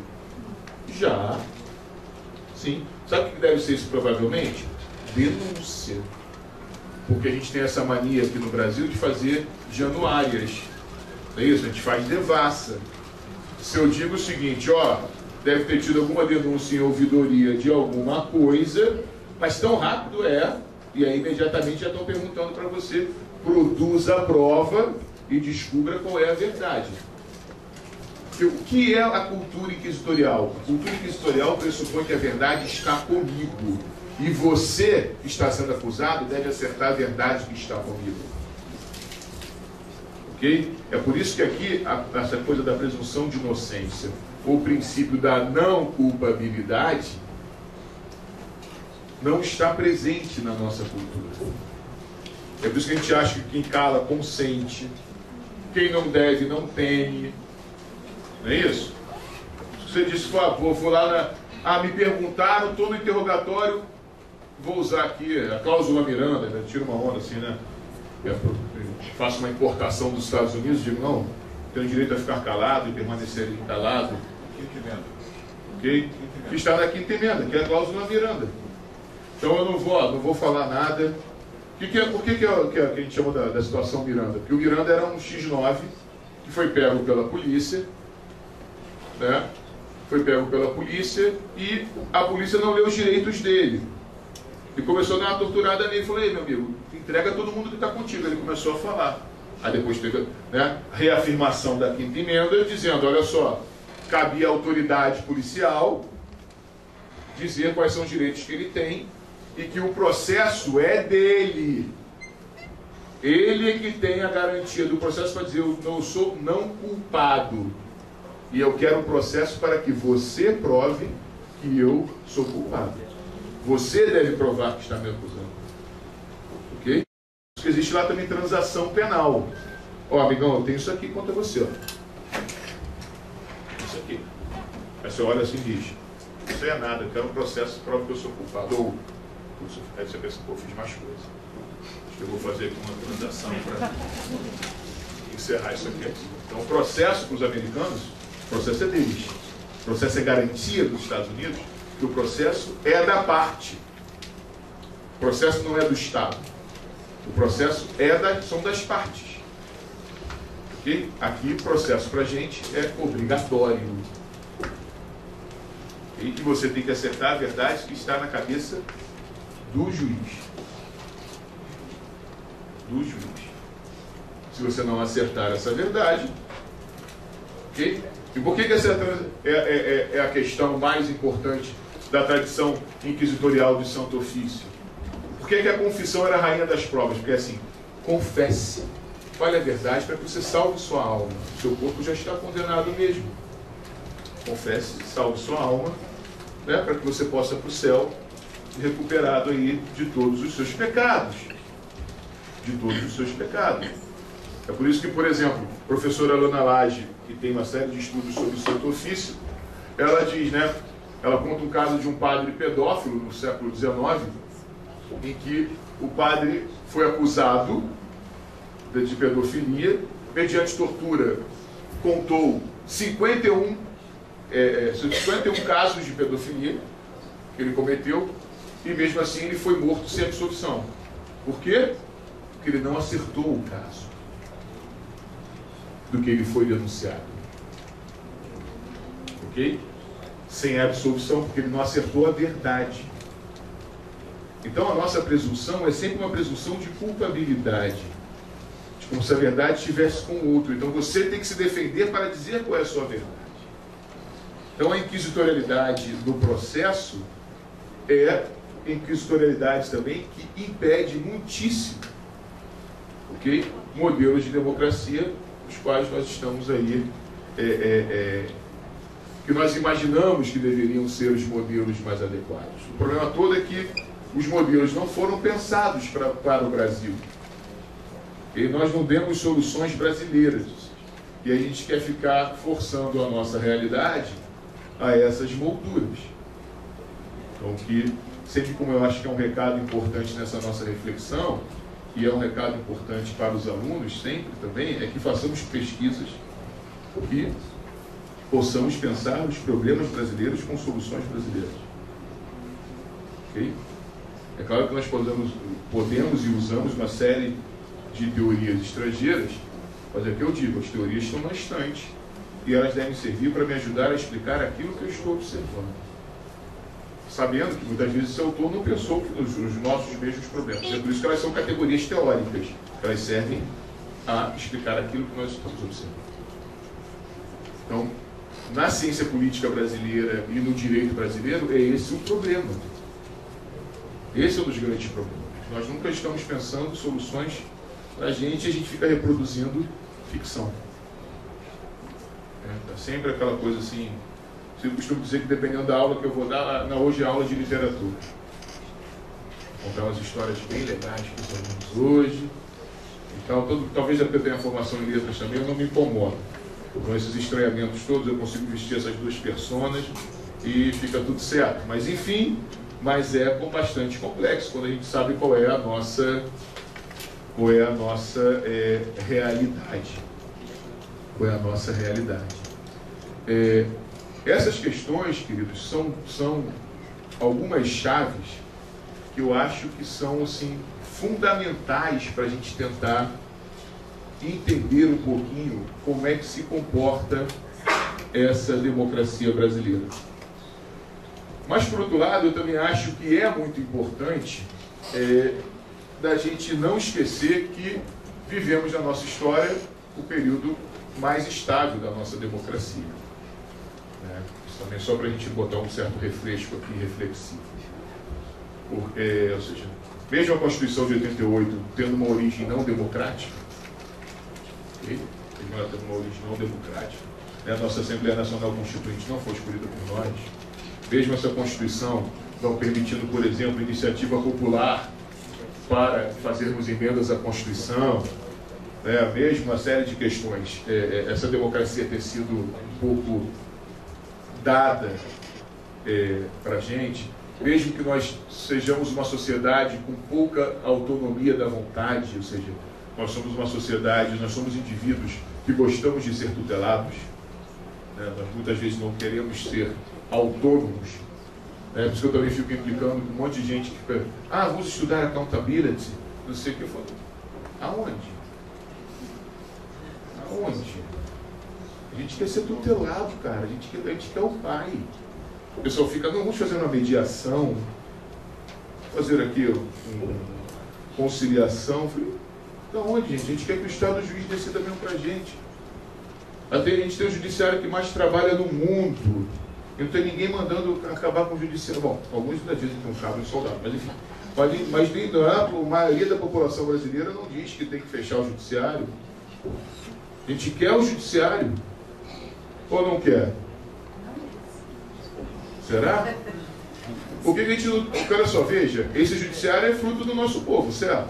já. Sim. Sabe o que deve ser isso provavelmente? Denúncia. Porque a gente tem essa mania aqui no Brasil de fazer januárias. Não é isso? A gente faz devassa. Se eu digo o seguinte, deve ter tido alguma denúncia em ouvidoria de alguma coisa, mas tão rápido e aí imediatamente já estão perguntando para você, produza a prova e descubra qual é a verdade. O que é a cultura inquisitorial? A cultura inquisitorial pressupõe que a verdade está comigo. E você, que está sendo acusado, deve acertar a verdade que está comigo. Ok? É por isso que aqui, essa coisa da presunção de inocência, ou o princípio da não culpabilidade, não está presente na nossa cultura. É por isso que a gente acha que quem cala consente, quem não deve não teme. Não é isso? Você disse, vou lá me perguntaram, todo interrogatório, vou usar aqui a cláusula Miranda, né? Tira uma onda assim, né? Faço uma importação dos Estados Unidos, digo, não, tenho direito a ficar calado e permanecer calado. Ok? Que está na quinta emenda, que é a cláusula Miranda. Então eu não vou falar nada. Por que a gente chama da situação Miranda? Porque o Miranda era um X9 que foi pego pela polícia, né? foi pego pela polícia e a polícia não leu os direitos dele. E começou a dar uma torturada nele. Falei, meu amigo, entrega todo mundo que está contigo. Ele começou a falar. Aí depois teve, né, reafirmação da quinta emenda, dizendo, olha só, cabia à autoridade policial dizer quais são os direitos que ele tem e que o processo é dele. Ele é que tem a garantia do processo para dizer, eu não sou não culpado. E eu quero um processo para que você prove que eu sou culpado. Você deve provar que está me acusando. Ok? Porque existe lá também transação penal. Ó, amigão, eu tenho isso aqui contra você, ó. Isso aqui. Aí você olha assim e diz, isso é nada, eu quero um processo que prove que eu sou culpado. Ou, aí você pensa, pô, eu fiz mais coisa. Acho que eu vou fazer aqui uma transação para encerrar isso aqui. Então, o processo para os americanos, o processo é deles. O processo é garantia dos Estados Unidos que o processo é da parte. O processo não é do Estado. O processo são das partes. Okay? Aqui o processo para a gente é obrigatório. Okay? E você tem que acertar a verdade que está na cabeça do juiz. Do juiz. Se você não acertar essa verdade, ok? E por que essa é a questão mais importante da tradição inquisitorial de Santo Ofício? Por que a confissão era a rainha das provas? Porque assim, confesse, fale a verdade para que você salve sua alma. Seu corpo já está condenado mesmo. Confesse, salve sua alma, né, para que você possa ir para o céu recuperado aí de todos os seus pecados. De todos os seus pecados. É por isso que, por exemplo, a professora Alana Lage, que tem uma série de estudos sobre o Santo Ofício, ela diz, né, ela conta um caso de um padre pedófilo no século XIX, em que o padre foi acusado de pedofilia, mediante tortura, contou 51 casos de pedofilia que ele cometeu, e mesmo assim ele foi morto sem absolvição. Por quê? Porque ele não acertou o caso do que ele foi denunciado. Ok? Sem absolvição, porque ele não acertou a verdade. Então a nossa presunção é sempre uma presunção de culpabilidade, de como se a verdade estivesse com o outro. Então você tem que se defender para dizer qual é a sua verdade. Então a inquisitorialidade do processo é inquisitorialidade também que impede muitíssimo, ok? Modelos de democracia os quais nós estamos aí, que nós imaginamos que deveriam ser os modelos mais adequados. O problema todo é que os modelos não foram pensados para o Brasil. E nós não demos soluções brasileiras. E a gente quer ficar forçando a nossa realidade a essas molduras. Então, que sempre como eu acho que é um recado importante nessa nossa reflexão, e é um recado importante para os alunos sempre também, é que façamos pesquisas e possamos pensar os problemas brasileiros com soluções brasileiras. Ok? É claro que nós podemos e usamos uma série de teorias estrangeiras, mas é o que eu digo, as teorias estão na estante e elas devem servir para me ajudar a explicar aquilo que eu estou observando. Sabendo que muitas vezes esse autor não pensou nos nossos mesmos problemas. É por isso que elas são categorias teóricas. Elas servem a explicar aquilo que nós estamos observando. Então, na ciência política brasileira e no direito brasileiro, é esse o problema. Esse é um dos grandes problemas. Nós nunca estamos pensando soluções para a gente fica reproduzindo ficção. Tá sempre aquela coisa assim. Eu costumo dizer que dependendo da aula que eu vou dar, hoje é aula de literatura. Vou contar umas histórias bem legais que os alunos hoje. Então, talvez eu tenha formação em letras também, eu não me incomodo. Com esses estranhamentos todos, eu consigo vestir essas duas personas e fica tudo certo. Mas enfim, é bastante complexo quando a gente sabe qual é a nossa realidade. Qual é a nossa realidade. Essas questões, queridos, são algumas chaves que eu acho que são assim, fundamentais para a gente tentar entender um pouquinho como é que se comporta essa democracia brasileira. Mas, por outro lado, eu também acho que é muito importante da gente não esquecer que vivemos na nossa história o período mais estável da nossa democracia. Isso também só para a gente botar um certo refresco aqui, reflexivo. Ou seja, mesmo a Constituição de 88 tendo uma origem não democrática, mesmo ela tendo uma origem não democrática, a nossa Assembleia Nacional Constituinte não foi escolhida por nós, mesmo essa Constituição não permitindo, por exemplo, iniciativa popular para fazermos emendas à Constituição, mesmo uma série de questões, essa democracia ter sido um pouco dada para a gente, mesmo que nós sejamos uma sociedade com pouca autonomia da vontade, ou seja, nós somos uma sociedade, nós somos indivíduos que gostamos de ser tutelados, nós muitas vezes não queremos ser autônomos, por isso que eu também fico implicando com um monte de gente que fica, vamos estudar accountability, não sei o que eu falo. Aonde? A gente quer ser tutelado, cara, a gente quer o pai. O pessoal fica, não, vamos fazer uma mediação, fazer aqui uma conciliação. Da onde, gente? A gente quer que o Estado, o juiz, decida mesmo pra gente. Até a gente tem o judiciário que mais trabalha no mundo. E não tem ninguém mandando acabar com o judiciário. Bom, alguns ainda dizem que tem um cabo de soldado, mas enfim. Mas nem amplo, a maioria da população brasileira não diz que tem que fechar o judiciário. A gente quer o judiciário ou não quer? Será? Porque a gente não... Olha só, veja, esse judiciário é fruto do nosso povo, certo?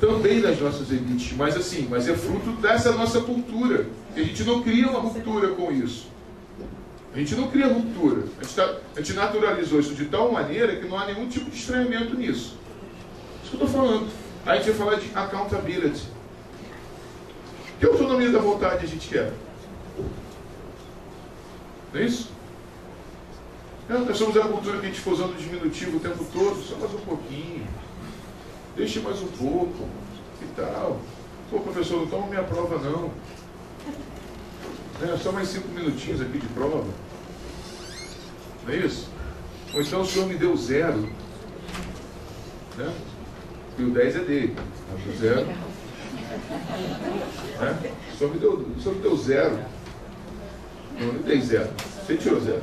Também das nossas elites, mas assim, mas é fruto dessa nossa cultura. E a gente não cria uma ruptura com isso. A gente não cria ruptura. A gente naturalizou isso de tal maneira que não há nenhum tipo de estranhamento nisso. Isso que eu estou falando. Aí a gente vai falar de accountability. Que autonomia da vontade a gente quer? Não é isso? Nós somos a cultura que a gente fica usando o diminutivo o tempo todo, só mais um pouquinho. Deixe mais um pouco. E tal. Pô, professor, não toma minha prova não. Só mais 5 minutinhos aqui de prova. Não é isso? Ou então o senhor me deu 0. E o 10 é dele. O 0. O senhor me deu 0. Não me dei 0. Você tirou 0.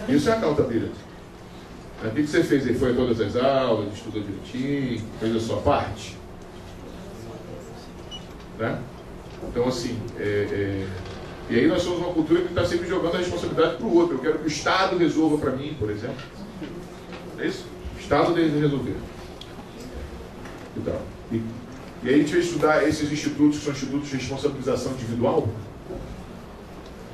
Isso é accountability. O que você fez aí? Foi a todas as aulas, estudou direitinho, fez a sua parte? Então, assim, e aí nós somos uma cultura que está sempre jogando a responsabilidade para o outro. Eu quero que o Estado resolva para mim, por exemplo. É isso? O Estado deve resolver. E aí a gente vai estudar esses institutos, que são institutos de responsabilização individual.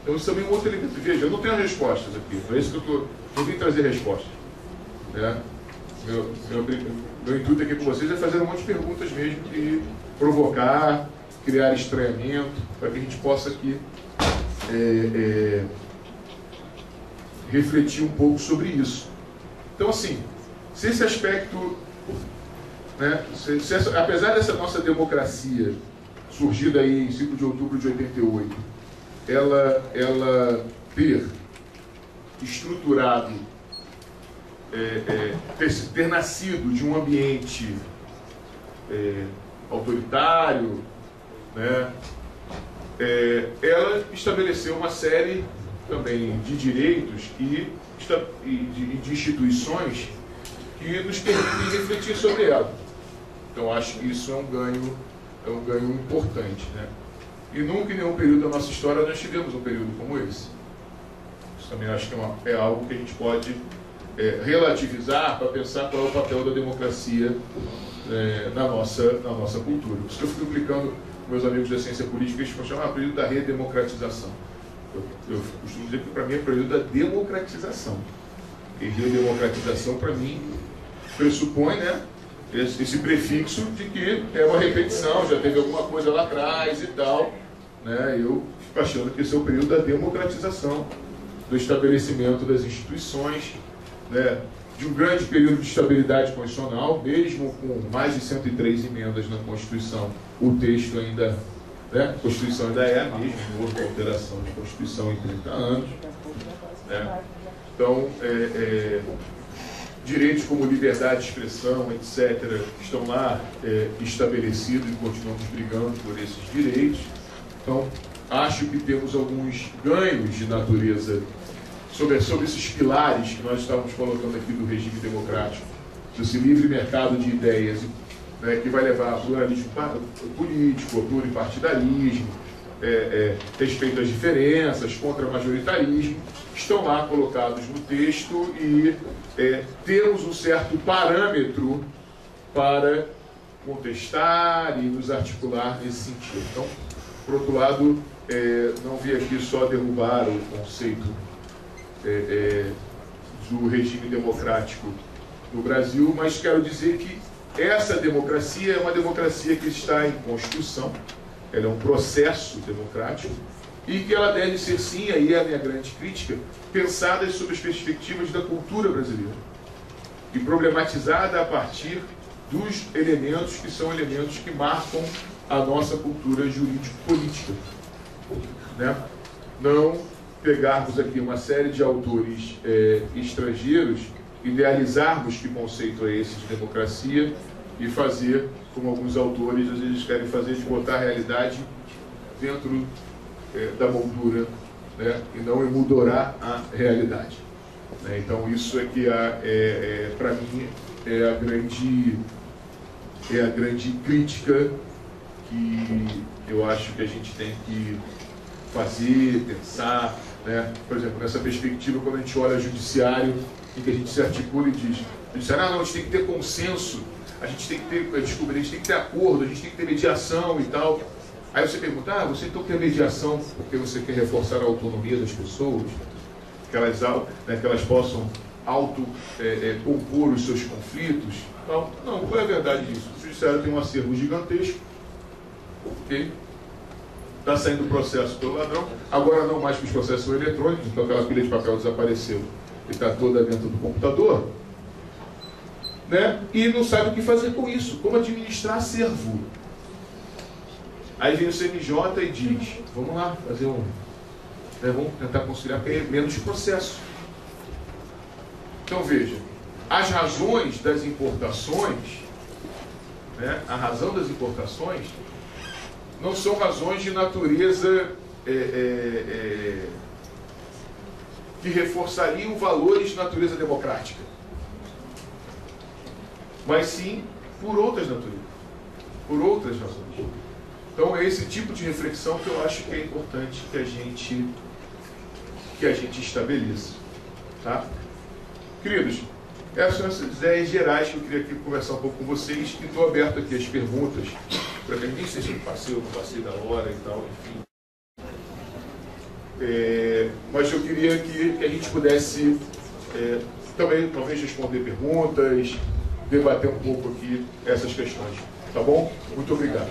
Então isso também é um outro elemento. Veja, eu não tenho respostas aqui. Não é isso que eu vim trazer respostas. Meu intuito aqui com vocês é fazer um monte de perguntas mesmo e provocar, criar estranhamento, para que a gente possa aqui refletir um pouco sobre isso. Então, assim, se esse aspecto, apesar dessa nossa democracia surgida aí em 5 de outubro de 88, ela ter estruturado, ter nascido de um ambiente autoritário, ela estabeleceu uma série também de direitos e de instituições que nos permitem refletir sobre ela. Então acho que isso é um ganho importante, E nunca em nenhum período da nossa história nós tivemos um período como esse. Isso também acho que é algo que a gente pode relativizar para pensar qual é o papel da democracia na nossa cultura. Por isso que eu fico implicando com meus amigos da ciência política, eles chamam período da redemocratização. Eu costumo dizer que para mim é período da democratização. E redemocratização para mim pressupõe esse prefixo de que é uma repetição, já teve alguma coisa lá atrás e tal. Eu fico achando que esse é o período da democratização, do estabelecimento das instituições, de um grande período de estabilidade constitucional, mesmo com mais de 103 emendas na Constituição, o texto ainda né? A Constituição ainda é a mesma, não houve alteração de Constituição em 30 anos. Né? Então, direitos como liberdade de expressão, etc., estão lá estabelecidos e continuamos brigando por esses direitos. Então, acho que temos alguns ganhos de natureza sobre esses pilares que nós estávamos colocando aqui do regime democrático, esse livre mercado de ideias, né, que vai levar a pluralismo político, a pluripartidarismo, respeito às diferenças, contra majoritarismo, estão lá colocados no texto e temos um certo parâmetro para contestar e nos articular nesse sentido. Então, por outro lado, não vim aqui só derrubar o conceito do regime democrático no Brasil, mas quero dizer que essa democracia é uma democracia que está em construção, ela é um processo democrático e que ela deve ser, sim, aí é a minha grande crítica, pensada sob as perspectivas da cultura brasileira e problematizada a partir dos elementos que são elementos que marcam a nossa cultura jurídico-política. Né? Não pegarmos aqui uma série de autores estrangeiros, idealizarmos que conceito é esse de democracia e fazer, como alguns autores às vezes querem fazer, de botar a realidade dentro da moldura, né? E não emoldurar a realidade. Né? Então isso é que, para mim, é a grande crítica que eu acho que a gente tem que fazer, pensar, né? Por exemplo, nessa perspectiva, quando a gente olha o judiciário, em que a gente se articula e diz, não, a gente tem que ter consenso, a gente tem que ter, a gente tem que ter acordo, a gente tem que ter mediação e tal. Aí você pergunta, você então quer mediação porque você quer reforçar a autonomia das pessoas, que elas possam compor os seus conflitos? Não, qual é a verdade disso? O judiciário tem um acervo gigantesco, ok? Está saindo o processo pelo ladrão, agora não mais que os processos são eletrônicos, então aquela pilha de papel desapareceu e está toda dentro do computador, né? E não sabe o que fazer com isso, como administrar acervo. Aí vem o CNJ e diz, vamos lá, vamos tentar conciliar, porque é menos processo. Então veja, as razões das importações, né, a razão das importações, não são razões de natureza que reforçariam valores de natureza democrática, mas sim por outras naturezas, por outras razões. Então é esse tipo de reflexão que eu acho que é importante que a gente estabeleça. Tá? Queridos, essas são as ideias gerais que eu queria aqui conversar um pouco com vocês e estou aberto aqui às perguntas, para que ninguém seja passei ou não passei da hora e tal, enfim. Mas eu queria que a gente pudesse também talvez responder perguntas, debater um pouco aqui essas questões. Tá bom? Muito obrigado.